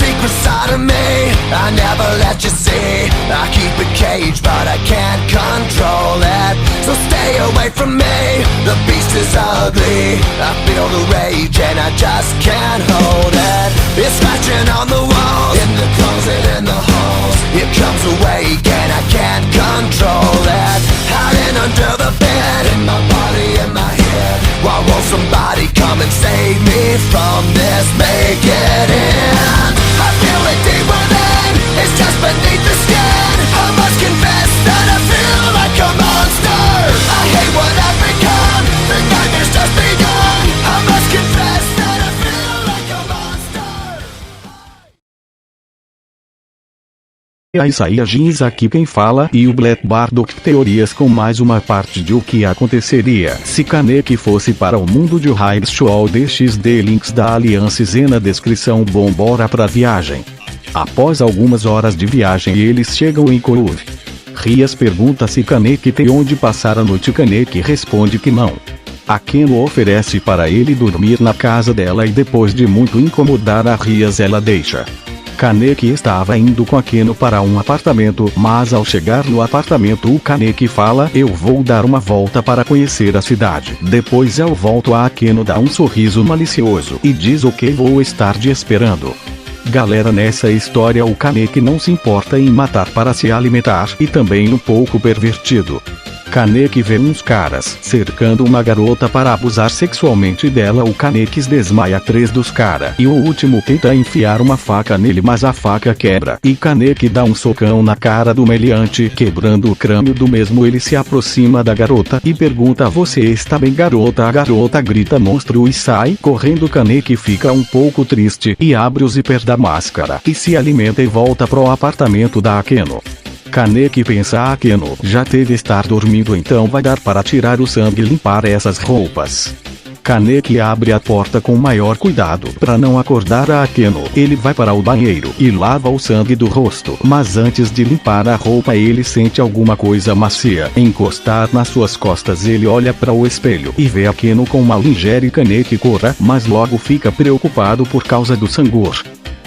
secret side of me I never let you see. I keep it caged but I can't control it. So stay away from me, the beast is ugly. I feel the rage and I just can't hold it. It's scratching on the walls, in the closet, in the halls. It comes awake and I can't control it. Hiding under the bed, in my body, in my head. Why won't somebody come and save me from this? Make it end. I feel it deep within, it's just beneath the skin. I must confess that I feel like a monster. I hate what I've become, the nightmare's just begun. I must confess that I feel like a monster. É isso aí, Jeans aqui quem fala, e o Black Bardock Teorias com mais uma parte de o que aconteceria se Kaneki fosse para o mundo de High Show DXD. Links da Aliança e na descrição. Bom, bora pra viagem. Após algumas horas de viagem eles chegam em Kourou. Rias pergunta se Kaneki tem onde passar a noite. Kaneki responde que não. Akeno oferece para ele dormir na casa dela e depois de muito incomodar a Rias ela deixa. Kaneki estava indo com Akeno para um apartamento, mas ao chegar no apartamento o Kaneki fala: eu vou dar uma volta para conhecer a cidade. Depois eu volto. A Akeno dá um sorriso malicioso e diz: ok, vou estar te esperando. Galera, nessa história o Kaneki não se importa em matar para se alimentar e também um pouco pervertido. Kaneki vê uns caras cercando uma garota para abusar sexualmente dela. O Kaneki desmaia 3 dos caras e o último tenta enfiar uma faca nele, mas a faca quebra e Kaneki dá um socão na cara do meliante, quebrando o crânio do mesmo. Ele se aproxima da garota e pergunta: você está bem, garota? A garota grita monstro e sai correndo. Kaneki fica um pouco triste e abre o zíper da máscara e se alimenta e volta pro apartamento da Akeno. Kaneki pensa: Akeno já deve estar dormindo, então vai dar para tirar o sangue e limpar essas roupas. Kaneki abre a porta com maior cuidado para não acordar a Akeno. Ele vai para o banheiro e lava o sangue do rosto, mas antes de limpar a roupa ele sente alguma coisa macia encostar nas suas costas. Ele olha para o espelho e vê Akeno com uma lingerie. Kaneki corre, mas logo fica preocupado por causa do sangue.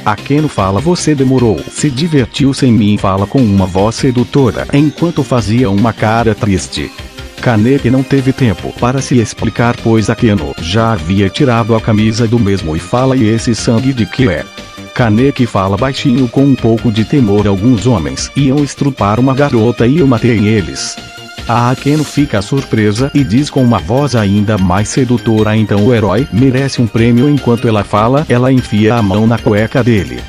Akeno fala: você demorou, se divertiu sem mim. Fala com uma voz sedutora enquanto fazia uma cara triste. Kaneki não teve tempo para se explicar, pois Akeno já havia tirado a camisa do mesmo e fala: e esse sangue de que é? Kaneki fala baixinho com um pouco de temor: alguns homens iam estrupar uma garota e eu matei eles. A Akeno fica surpresa e diz com uma voz ainda mais sedutora: então o herói merece um prêmio. Enquanto ela fala, ela enfia a mão na cueca dele.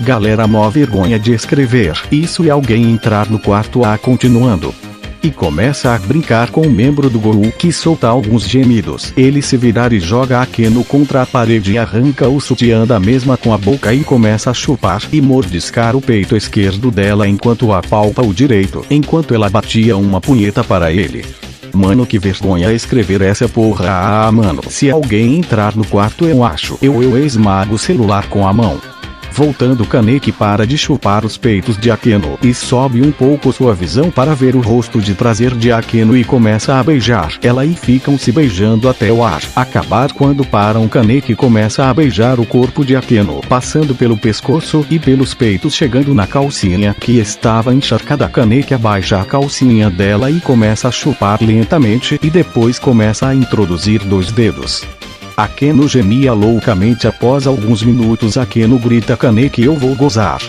Galera, mó vergonha de escrever isso e alguém entrar no quarto. Continuando. E começa a brincar com um membro do Gou que solta alguns gemidos. Ele se virar e joga Akeno contra a parede e arranca o sutiã da mesma com a boca e começa a chupar e mordiscar o peito esquerdo dela enquanto apalpa o direito, enquanto ela batia uma punheta para ele. Mano, que vergonha escrever essa porra. Mano, se alguém entrar no quarto eu acho eu esmago o celular com a mão. Voltando, Kaneki para de chupar os peitos de Akeno e sobe um pouco sua visão para ver o rosto de prazer de Akeno e começa a beijar ela e ficam se beijando até o ar acabar. Quando param, Kaneki começa a beijar o corpo de Akeno, passando pelo pescoço e pelos peitos, chegando na calcinha que estava encharcada. Kaneki abaixa a calcinha dela e começa a chupar lentamente e depois começa a introduzir 2 dedos. Akeno gemia loucamente. Após alguns minutos Akeno grita: Kaneki, eu vou gozar.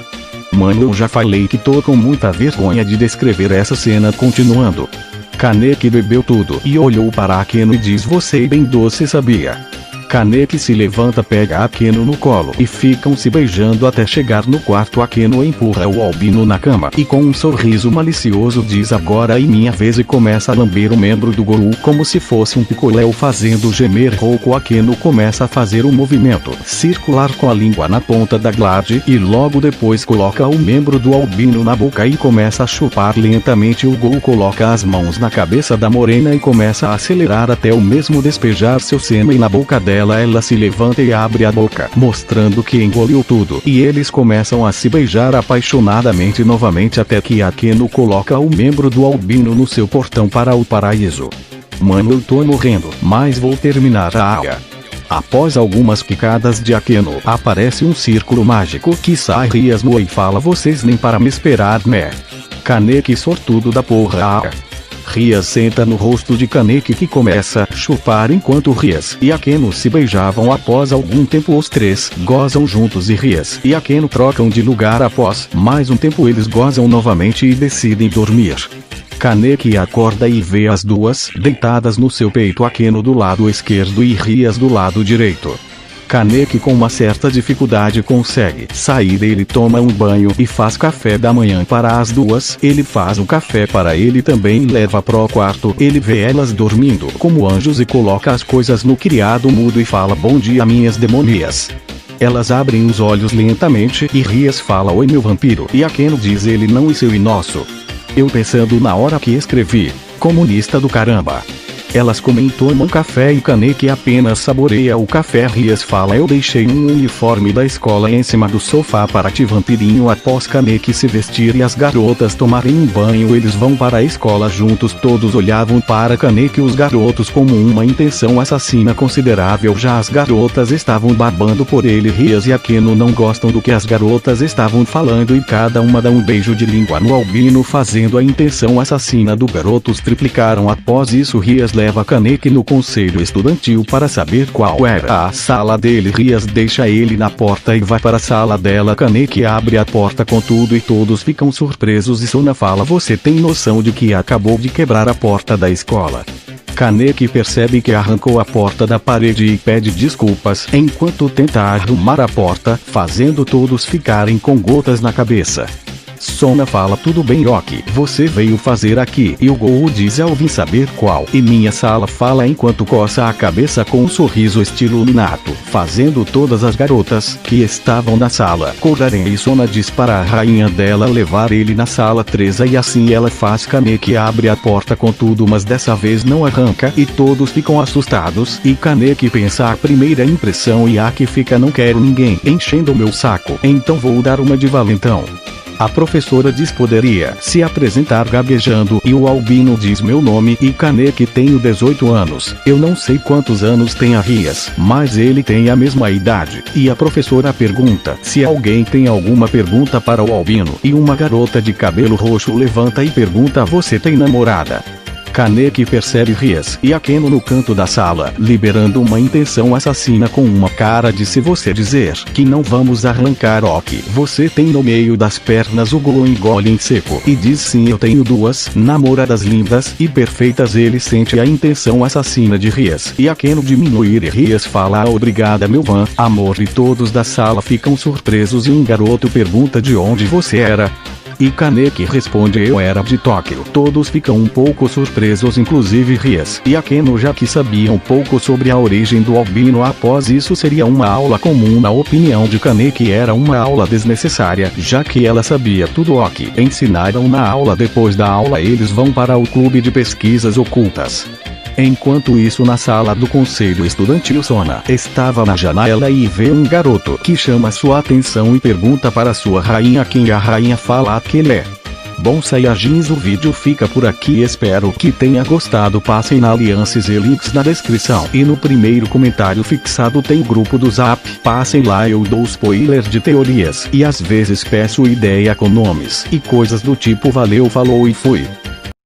Mano, eu já falei que tô com muita vergonha de descrever essa cena. Continuando. Kaneki bebeu tudo e olhou para Akeno e diz: você é bem doce, sabia? Kaneki se levanta, pega Akeno no colo e ficam se beijando até chegar no quarto. Akeno empurra o albino na cama e com um sorriso malicioso diz: agora é minha vez, e começa a lamber o membro do Gou como se fosse um picolé, fazendo gemer rouco. Akeno começa a fazer um movimento circular com a língua na ponta da glade e logo depois coloca o membro do albino na boca e começa a chupar lentamente. O Gou coloca as mãos na cabeça da morena e começa a acelerar até o mesmo despejar seu sêmen na boca dela. Ela se levanta e abre a boca, mostrando que engoliu tudo, e eles começam a se beijar apaixonadamente novamente até que Akeno coloca o membro do albino no seu portão para o paraíso. Mano, eu tô morrendo, mas vou terminar a área. Após algumas quicadas de Akeno, aparece um círculo mágico que sai Rias no e fala: vocês nem para me esperar, né? Kaneki sortudo da porra. Rias senta no rosto de Kaneki, que começa a chupar enquanto Rias e Akeno se beijavam. Após algum tempo os três gozam juntos e Rias e Akeno trocam de lugar. Após mais um tempo eles gozam novamente e decidem dormir. Kaneki acorda e vê as duas deitadas no seu peito, Akeno do lado esquerdo e Rias do lado direito. Kaneki com uma certa dificuldade consegue sair. Ele toma um banho e faz café da manhã para as duas. Ele faz um café para ele também e leva pro quarto. Ele vê elas dormindo como anjos e coloca as coisas no criado mudo e fala: bom dia, minhas demônias. Elas abrem os olhos lentamente e Rias fala: oi, meu vampiro. E Akeno diz: ele não e seu e nosso. Eu pensando na hora que escrevi, comunista do caramba. Elas comem, tomam café e Kaneki apenas saboreia o café. Rias fala: eu deixei um uniforme da escola em cima do sofá para ti, vampirinho. Após Kaneki se vestir e as garotas tomarem um banho, eles vão para a escola juntos. Todos olhavam para Kaneki, os garotos, como uma intenção assassina considerável. Já as garotas estavam babando por ele. Rias e Akeno não gostam do que as garotas estavam falando e cada uma dá um beijo de língua no albino, fazendo a intenção assassina do garotos triplicaram. Após isso Rias leva Kaneki no conselho estudantil para saber qual era a sala dele. Rias deixa ele na porta e vai para a sala dela. Kaneki abre a porta com tudo e todos ficam surpresos e Sona fala: você tem noção de que acabou de quebrar a porta da escola? Kaneki percebe que arrancou a porta da parede e pede desculpas enquanto tenta arrumar a porta, fazendo todos ficarem com gotas na cabeça. Sona fala: tudo bem, Rock, você veio fazer aqui? E o Gou diz: eu vim saber qual. E minha sala, fala enquanto coça a cabeça com um sorriso estilo Minato, fazendo todas as garotas que estavam na sala correrem. E Sona diz para a rainha dela levar ele na sala 3 e assim ela faz. Kaneki abre a porta com tudo, mas dessa vez não arranca e todos ficam assustados. E Kaneki pensa: a primeira impressão e a que fica: não quero ninguém enchendo o meu saco, então vou dar uma de valentão. A professora diz: poderia se apresentar gaguejando, e o albino diz meu nome e Kaneki: tenho 18 anos. Eu não sei quantos anos tem a Rias, mas ele tem a mesma idade. E a professora pergunta se alguém tem alguma pergunta para o albino, e uma garota de cabelo roxo levanta e pergunta: você tem namorada? Kaneki percebe Rias e Akeno no canto da sala, liberando uma intenção assassina com uma cara de: se você dizer que não vamos arrancar o que você tem no meio das pernas. O Gou engole em seco e diz: sim, eu tenho duas namoradas lindas e perfeitas. Ele sente a intenção assassina de Rias e Akeno diminuir e Rias fala: ah, obrigada, meu van, amor. E todos da sala ficam surpresos e um garoto pergunta: de onde você era? E Kaneki responde: eu era de Tóquio. Todos ficam um pouco surpresos, inclusive Rias e Akeno, já que sabiam um pouco sobre a origem do albino. Após isso seria uma aula comum. Na opinião de Kaneki era uma aula desnecessária, já que ela sabia tudo o que ensinaram na aula. Depois da aula eles vão para o clube de pesquisas ocultas. Enquanto isso, na sala do conselho estudantil, Sona estava na janela e vê um garoto que chama sua atenção e pergunta para sua rainha quem a rainha fala que ele é. Bom, Saiyajins, o vídeo fica por aqui. Espero que tenha gostado. Passem na Aliances e links na descrição. E no primeiro comentário fixado tem o grupo do Zap. Passem lá, eu dou spoiler de teorias e às vezes peço ideia com nomes e coisas do tipo. Valeu, falou e fui.